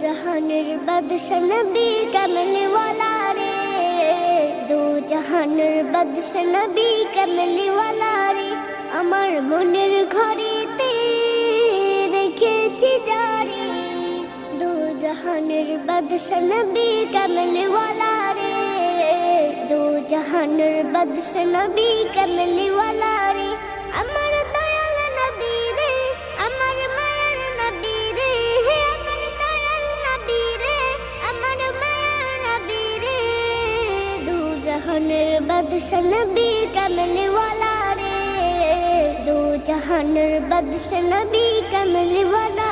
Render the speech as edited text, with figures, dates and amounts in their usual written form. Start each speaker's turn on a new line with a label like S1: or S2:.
S1: जहानेर बादशाह नबी कमली वाला रे, दो जहानेर बादशाह नबी कमली वाला रे, আমার মনের ঘরেতে রেখেছি জারি, দো জাহানের বাদশা নবী কমলি ওয়ালা রে, দো জাহানের বাদশা নবী কমলি ওয়ালা রে, আমার দয়াল নবী রে, আমার মায়ার নবী রে, আমার দয়াল নবী রে, আমার মায়ার নবী রে, দো জাহানের বাদশা নবী কমলি ওয়ালা রে, दो जहानर बादशाह नबी कमली वाला